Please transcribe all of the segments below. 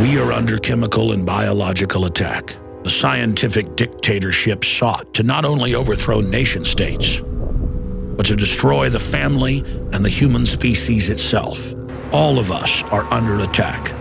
We are under chemical and biological attack. The scientific dictatorship sought to not only overthrow nation states, but to destroy the family and the human species itself. All of us are under attack.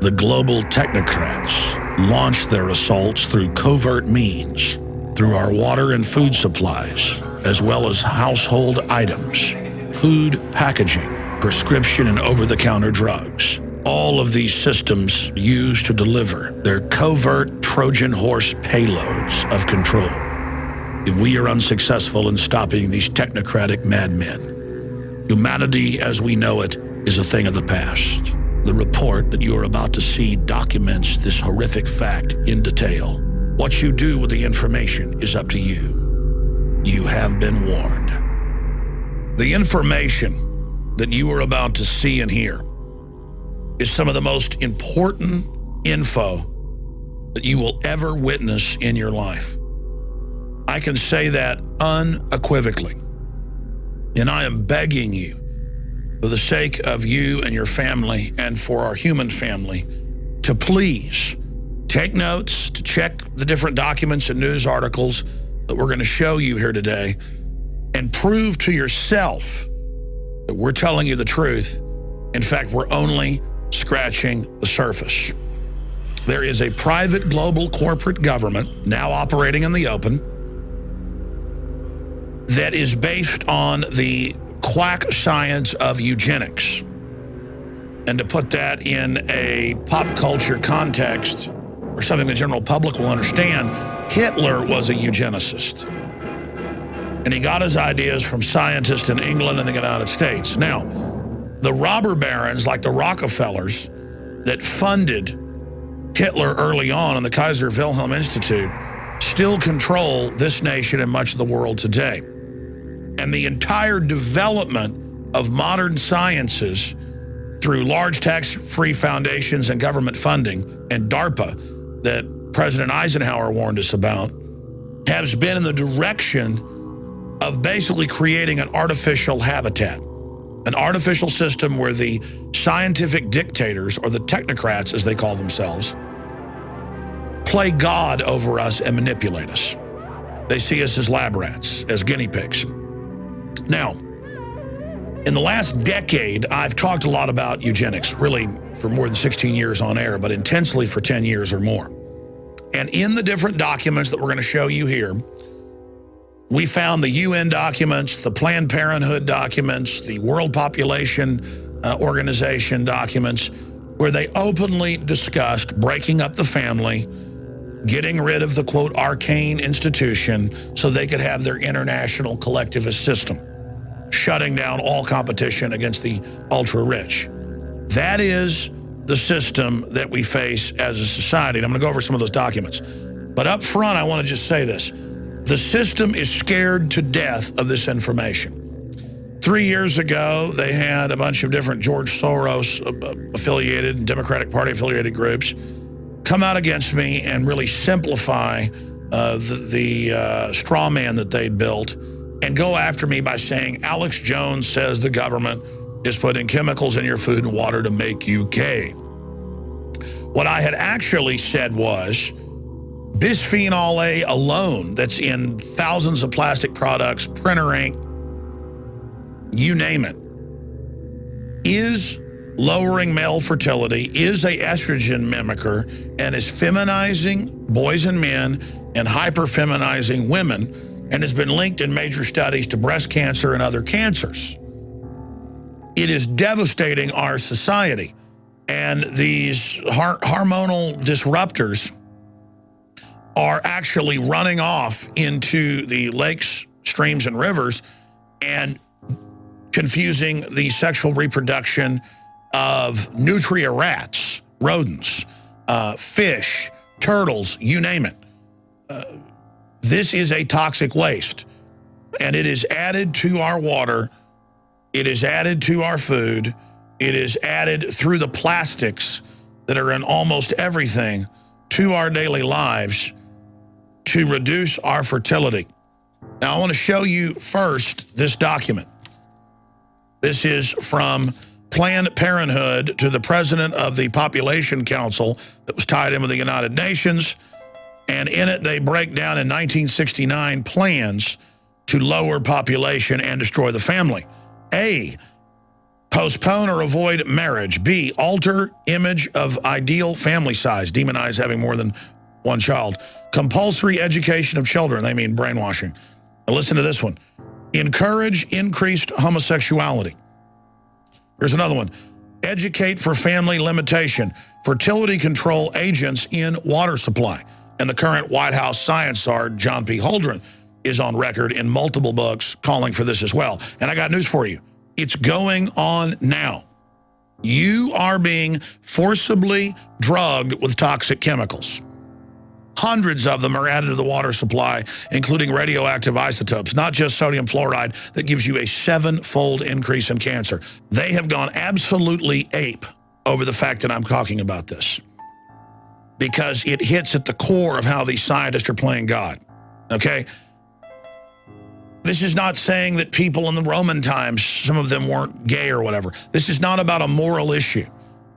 The global technocrats launch their assaults through covert means, through our water and food supplies, as well as household items, food packaging, prescription and over-the-counter drugs. All of these systems use to deliver their covert Trojan horse payloads of control. If we are unsuccessful in stopping these technocratic madmen, humanity as we know it is a thing of the past. The report that you are about to see documents this horrific fact in detail. What you do with the information is up to you. You have been warned. The information that you are about to see and hear is some of the most important info that you will ever witness in your life. I can say that unequivocally. And I am begging you, for the sake of you and your family and for our human family, to please take notes, to check the different documents and news articles that we're going to show you here today, and prove to yourself that we're telling you the truth. In fact, we're only scratching the surface. There is a private global corporate government now operating in the open that is based on the quack science of eugenics. And to put that in a pop culture context, or something the general public will understand, Hitler was a eugenicist. And he got his ideas from scientists in England and the United States. Now, the robber barons like the Rockefellers that funded Hitler early on in the Kaiser Wilhelm Institute still control this nation and much of the world today. And the entire development of modern sciences through large tax-free foundations and government funding and DARPA that President Eisenhower warned us about has been in the direction of basically creating an artificial habitat. An artificial system where the scientific dictators, or the technocrats as they call themselves, play God over us and manipulate us. They see us as lab rats, as guinea pigs. Now, in the last decade, I've talked a lot about eugenics, really for more than 16 years on air, but intensely for 10 years or more. And in the different documents that we're going to show you here, we found the UN documents, the Planned Parenthood documents, the World Population Organization documents, where they openly discussed breaking up the family, getting rid of the, quote, arcane institution so they could have their international collectivist system, shutting down all competition against the ultra-rich. That is the system that we face as a society. And I'm going to go over some of those documents. But up front, I want to just say this. The system is scared to death of this information. 3 years ago, they had a bunch of different George Soros affiliated and Democratic Party affiliated groups come out against me and really simplify the straw man that they'd built and go after me by saying, Alex Jones says the government is putting chemicals in your food and water to make you gay. What I had actually said was, bisphenol A alone, that's in thousands of plastic products, printer ink, you name it, is lowering male fertility, is a estrogen mimicker, and is feminizing boys and men and hyper-feminizing women, and has been linked in major studies to breast cancer and other cancers. It is devastating our society. And these hormonal disruptors are actually running off into the lakes, streams, and rivers and confusing the sexual reproduction of nutria rats, rodents, fish, turtles, you name it. This is a toxic waste, and it is added to our water, it is added to our food, it is added through the plastics that are in almost everything to our daily lives to reduce our fertility. Now, I want to show you first this document. This is from Planned Parenthood to the president of the Population Council that was tied in with the United Nations. And in it, they break down in 1969 plans to lower population and destroy the family. A, postpone or avoid marriage. B, alter image of ideal family size. Demonize having more than one child. Compulsory education of children. They mean brainwashing. Now listen to this one. Encourage increased homosexuality. Here's another one. Educate for family limitation. Fertility control agents in water supply. And the current White House science czar, John P. Holdren, is on record in multiple books calling for this as well. And I got news for you. It's going on now. You are being forcibly drugged with toxic chemicals. Hundreds of them are added to the water supply, including radioactive isotopes, not just sodium fluoride that gives you a 7-fold increase in cancer. They have gone absolutely ape over the fact that I'm talking about this because it hits at the core of how these scientists are playing God, okay? This is not saying that people in the Roman times, some of them weren't gay or whatever. This is not about a moral issue.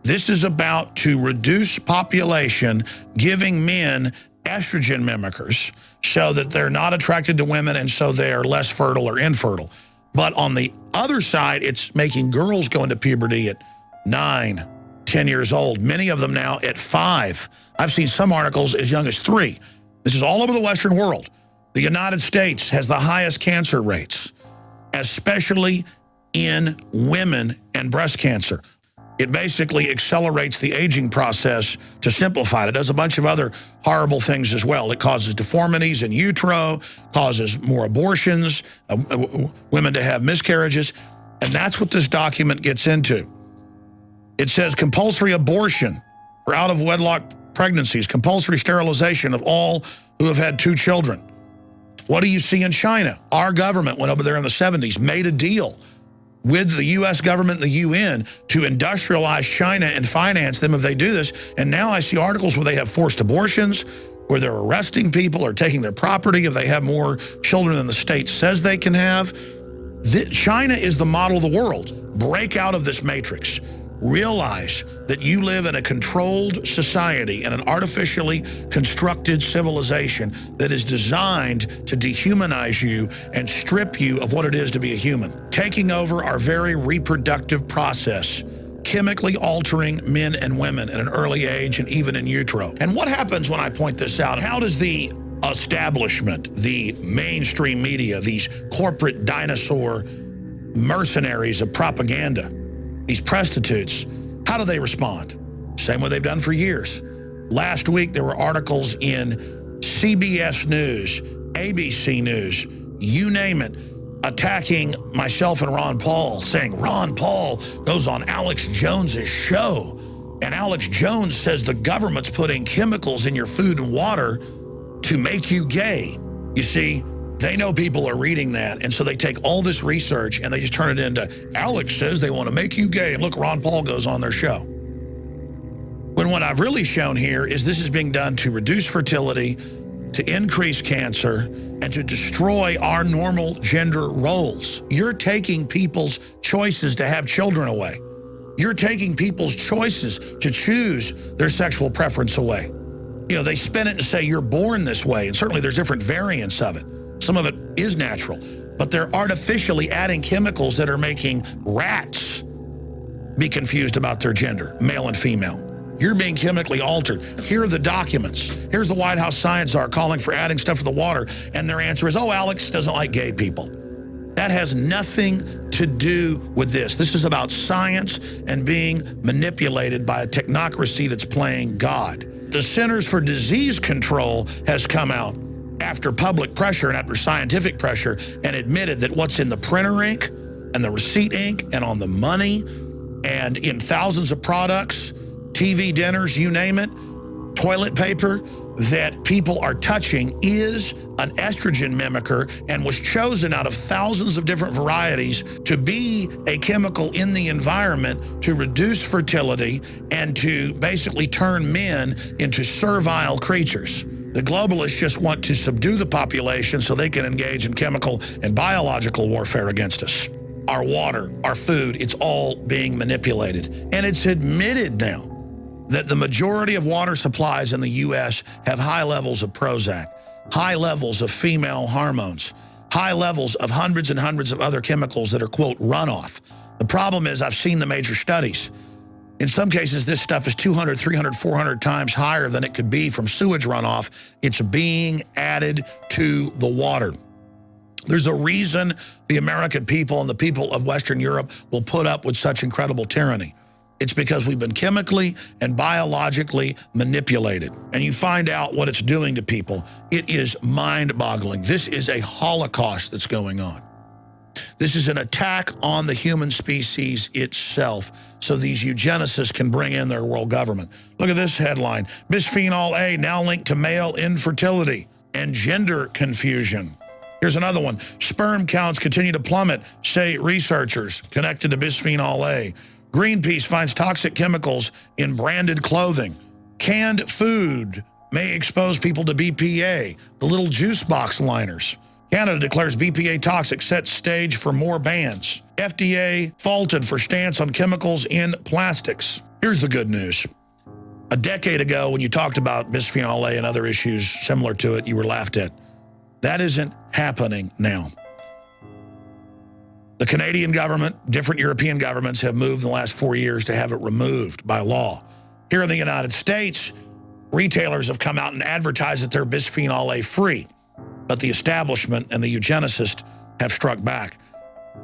This is about to reduce population, giving men estrogen mimickers so that they're not attracted to women and so they are less fertile or infertile. But on the other side, it's making girls go into puberty at 9, 10 years old. Many of them now at 5. I've seen some articles as young as 3. This is all over the Western world. The United States has the highest cancer rates, especially in women and breast cancer. It basically accelerates the aging process to simplify it. It does a bunch of other horrible things as well. It causes deformities in utero, causes more abortions, women to have miscarriages, and that's what this document gets into. It says compulsory abortion for out-of-wedlock pregnancies, compulsory sterilization of all who have had 2 children. What do you see in China? Our government went over there in the 70s, made a deal with the U.S. government and the UN to industrialize China and finance them if they do this. And now I see articles where they have forced abortions, where they're arresting people or taking their property if they have more children than the state says they can have. China is the model of the world. Break out of this matrix. Realize that you live in a controlled society and an artificially constructed civilization that is designed to dehumanize you and strip you of what it is to be a human, taking over our very reproductive process, chemically altering men and women at an early age and even in utero. And what happens when I point this out? How does the establishment, the mainstream media, these corporate dinosaur mercenaries of propaganda, these prostitutes, how do they respond? Same way they've done for years. Last week, there were articles in CBS News, ABC News, you name it, attacking myself and Ron Paul, saying Ron Paul goes on Alex Jones's show, and Alex Jones says the government's putting chemicals in your food and water to make you gay. You see, they know people are reading that, and so they take all this research and they just turn it into, Alex says they want to make you gay, and look, Ron Paul goes on their show. When what I've really shown here is this is being done to reduce fertility, to increase cancer, and to destroy our normal gender roles. You're taking people's choices to have children away. You're taking people's choices to choose their sexual preference away. You know, they spin it and say you're born this way, and certainly there's different variants of it. Some of it is natural, but they're artificially adding chemicals that are making rats be confused about their gender, male and female. You're being chemically altered. Here are the documents. Here's the White House science czar calling for adding stuff to the water, and their answer is, oh, Alex doesn't like gay people. That has nothing to do with this. This is about science and being manipulated by a technocracy that's playing God. The Centers for Disease Control has come out after public pressure and after scientific pressure and admitted that what's in the printer ink and the receipt ink and on the money and in thousands of products, TV dinners, you name it, toilet paper, that people are touching is an estrogen mimicker and was chosen out of thousands of different varieties to be a chemical in the environment to reduce fertility and to basically turn men into servile creatures. The globalists just want to subdue the population so they can engage in chemical and biological warfare against us. our water, our food, it's all being manipulated. And it's admitted now that the majority of water supplies in the U.S. have high levels of Prozac, high levels of female hormones, high levels of hundreds and hundreds of other chemicals that are, quote, runoff. The problem is I've seen the major studies. In some cases, this stuff is 200, 300, 400 times higher than it could be from sewage runoff. It's being added to the water. There's a reason the American people and the people of Western Europe will put up with such incredible tyranny. It's because we've been chemically and biologically manipulated. And you find out what it's doing to people. It is mind-boggling. This is a holocaust that's going on. This is an attack on the human species itself, so these eugenicists can bring in their world government. Look at this headline. Bisphenol A now linked to male infertility and gender confusion. Here's another one. Sperm counts continue to plummet, say researchers connected to bisphenol A. Greenpeace finds toxic chemicals in branded clothing. Canned food may expose people to BPA, the little juice box liners. Canada declares BPA toxic, sets stage for more bans. FDA faulted for stance on chemicals in plastics. Here's the good news. A decade ago, when you talked about bisphenol A and other issues similar to it, you were laughed at. That isn't happening now. The Canadian government, different European governments have moved in the last 4 years to have it removed by law. Here in the United States, retailers have come out and advertised that they're bisphenol A free. But the establishment and the eugenicists have struck back.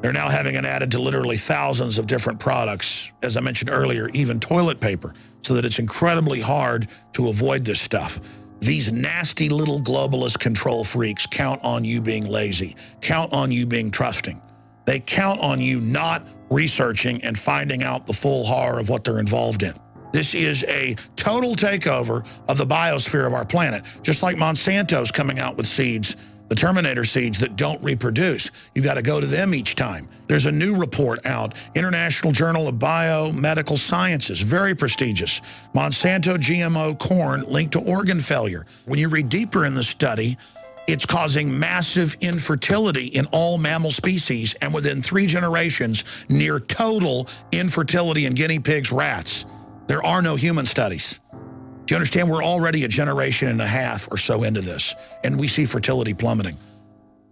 They're now having it added to literally thousands of different products, as I mentioned earlier, even toilet paper, so that it's incredibly hard to avoid this stuff. These nasty little globalist control freaks count on you being lazy, count on you being trusting. They count on you not researching and finding out the full horror of what they're involved in. This is a total takeover of the biosphere of our planet, just like Monsanto's coming out with seeds, the Terminator seeds that don't reproduce. You've got to go to them each time. There's a new report out, International Journal of Biomedical Sciences, very prestigious. Monsanto GMO corn linked to organ failure. When you read deeper in the study, it's causing massive infertility in all mammal species, and within 3 generations, near total infertility in guinea pigs, rats. There are no human studies. Do you understand? We're already a generation and a half or so into this, and we see fertility plummeting.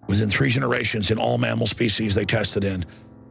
Within 3 generations in all mammal species they tested in,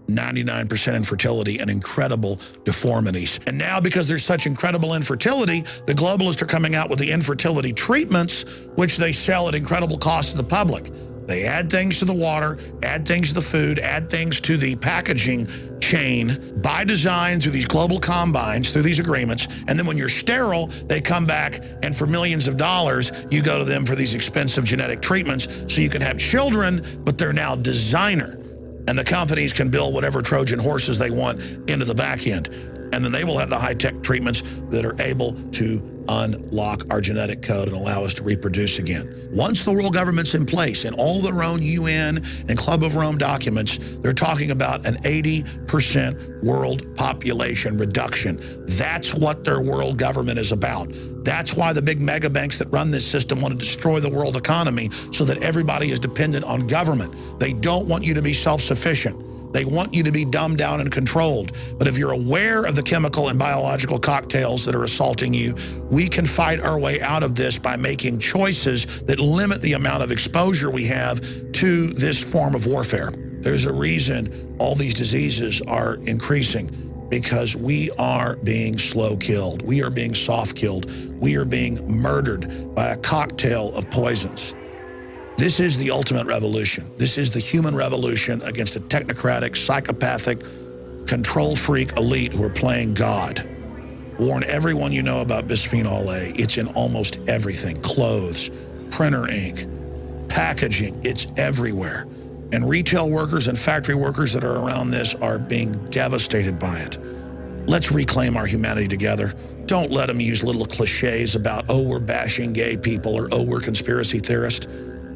99% infertility and incredible deformities. And now, because there's such incredible infertility, the globalists are coming out with the infertility treatments, which they sell at incredible cost to the public. They add things to the water, add things to the food, add things to the packaging chain by design through these global combines, through these agreements. And then when you're sterile, they come back and for millions of dollars, you go to them for these expensive genetic treatments so you can have children, but they're now designer. And the companies can build whatever Trojan horses they want into the back end. And then they will have the high-tech treatments that are able to unlock our genetic code and allow us to reproduce again. Once the world government's in place, in all their own UN and Club of Rome documents, they're talking about an 80% world population reduction. That's what their world government is about. That's why the big mega banks that run this system want to destroy the world economy so that everybody is dependent on government. They don't want you to be self-sufficient. They want you to be dumbed down and controlled. But if you're aware of the chemical and biological cocktails that are assaulting you, we can fight our way out of this by making choices that limit the amount of exposure we have to this form of warfare. There's a reason all these diseases are increasing, because we are being slow killed. We are being soft killed. We are being murdered by a cocktail of poisons. This is the ultimate revolution. This is the human revolution against a technocratic, psychopathic, control freak elite who are playing God. Warn everyone you know about bisphenol A. It's in almost everything. Clothes, printer ink, packaging, it's everywhere. And retail workers and factory workers that are around this are being devastated by it. Let's reclaim our humanity together. Don't let them use little cliches about, oh, we're bashing gay people, or oh, we're conspiracy theorists.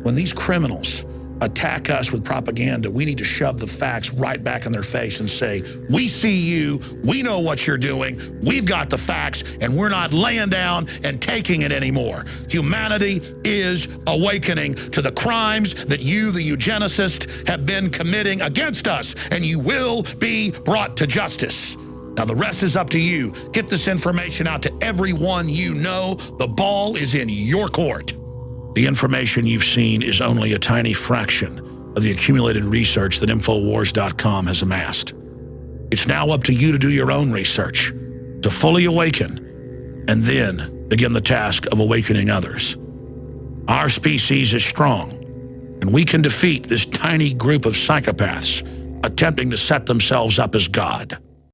When these criminals attack us with propaganda, we need to shove the facts right back in their face and say, we see you, we know what you're doing, we've got the facts, and we're not laying down and taking it anymore. Humanity is awakening to the crimes that you, the eugenicists, have been committing against us, and you will be brought to justice. Now, the rest is up to you. Get this information out to everyone you know. The ball is in your court. The information you've seen is only a tiny fraction of the accumulated research that Infowars.com has amassed. It's now up to you to do your own research, to fully awaken, and then begin the task of awakening others. Our species is strong, and we can defeat this tiny group of psychopaths attempting to set themselves up as God.